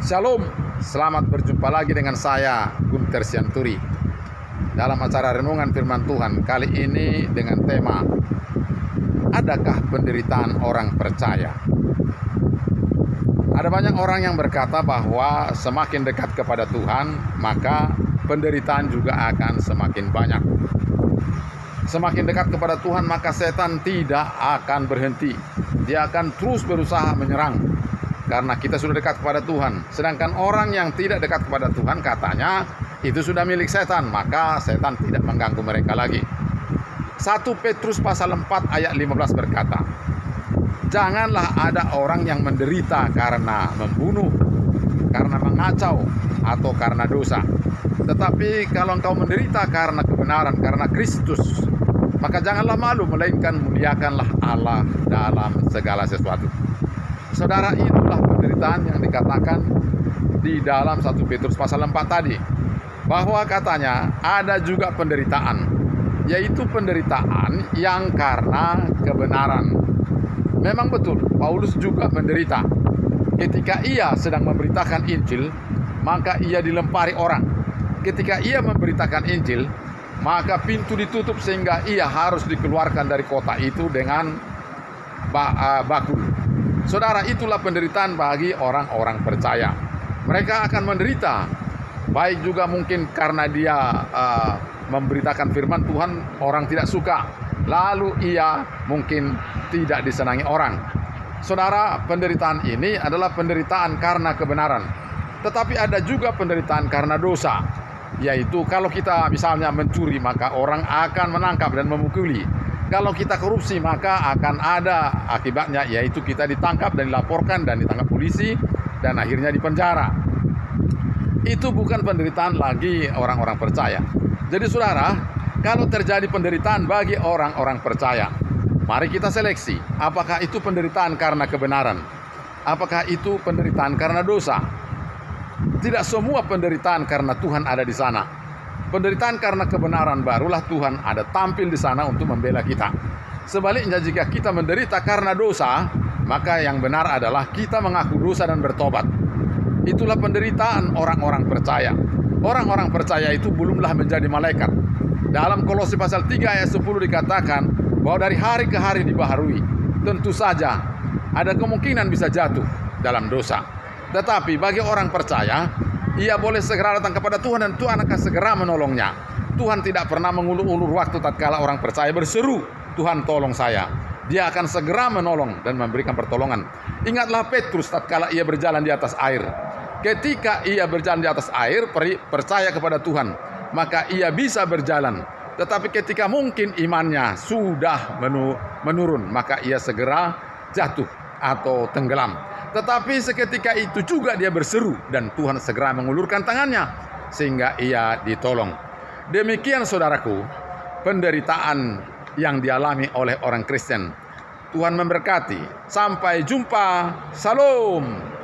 Shalom, selamat berjumpa lagi dengan saya, Gunter Sianturi, dalam acara Renungan Firman Tuhan kali ini dengan tema Adakah penderitaan orang percaya? Ada banyak orang yang berkata bahwa semakin dekat kepada Tuhan, maka penderitaan juga akan semakin banyak. Semakin dekat kepada Tuhan, maka setan tidak akan berhenti. Dia akan terus berusaha menyerang, karena kita sudah dekat kepada Tuhan. Sedangkan orang yang tidak dekat kepada Tuhan, katanya itu sudah milik setan, maka setan tidak mengganggu mereka lagi. 1 Petrus pasal 4 ayat 15 berkata, janganlah ada orang yang menderita karena membunuh, karena mengacau, atau karena dosa. Tetapi kalau engkau menderita karena kebenaran, karena Kristus, maka janganlah malu, melainkan muliakanlah Allah dalam segala sesuatu. Saudara, itulah penderitaan yang dikatakan di dalam 1 Petrus pasal 4 tadi. Bahwa katanya ada juga penderitaan, yaitu penderitaan yang karena kebenaran. Memang betul, Paulus juga menderita. Ketika ia sedang memberitakan Injil, maka ia dilempari orang. Ketika ia memberitakan Injil, maka pintu ditutup sehingga ia harus dikeluarkan dari kota itu dengan bakul. Saudara, itulah penderitaan bagi orang-orang percaya. Mereka akan menderita, baik juga mungkin karena dia memberitakan firman Tuhan, orang tidak suka, lalu ia mungkin tidak disenangi orang. Saudara, penderitaan ini adalah penderitaan karena kebenaran. Tetapi ada juga penderitaan karena dosa, yaitu kalau kita misalnya mencuri, maka orang akan menangkap dan memukuli. Kalau kita korupsi, maka akan ada akibatnya, yaitu kita ditangkap dan dilaporkan dan ditangkap polisi dan akhirnya dipenjara. Itu bukan penderitaan lagi orang-orang percaya. Jadi saudara, kalau terjadi penderitaan bagi orang-orang percaya, mari kita seleksi, apakah itu penderitaan karena kebenaran? Apakah itu penderitaan karena dosa? Tidak semua penderitaan karena Tuhan ada di sana. Penderitaan karena kebenaran barulah Tuhan ada tampil di sana untuk membela kita. Sebaliknya, jika kita menderita karena dosa, maka yang benar adalah kita mengaku dosa dan bertobat. Itulah penderitaan orang-orang percaya. Orang-orang percaya itu belumlah menjadi malaikat. Dalam Kolose pasal 3 ayat 10 dikatakan bahwa dari hari ke hari dibaharui. Tentu saja ada kemungkinan bisa jatuh dalam dosa. Tetapi bagi orang percaya, ia boleh segera datang kepada Tuhan dan Tuhan akan segera menolongnya. Tuhan tidak pernah mengulur-ulur waktu tatkala orang percaya berseru, Tuhan tolong saya. Dia akan segera menolong dan memberikan pertolongan. Ingatlah Petrus tatkala ia berjalan di atas air. Ketika ia berjalan di atas air, percaya kepada Tuhan, maka ia bisa berjalan. Tetapi ketika mungkin imannya sudah menurun, maka ia segera jatuh atau tenggelam. Tetapi seketika itu juga dia berseru dan Tuhan segera mengulurkan tangannya sehingga ia ditolong. Demikian saudaraku, penderitaan yang dialami oleh orang Kristen. Tuhan memberkati. Sampai jumpa. Salam.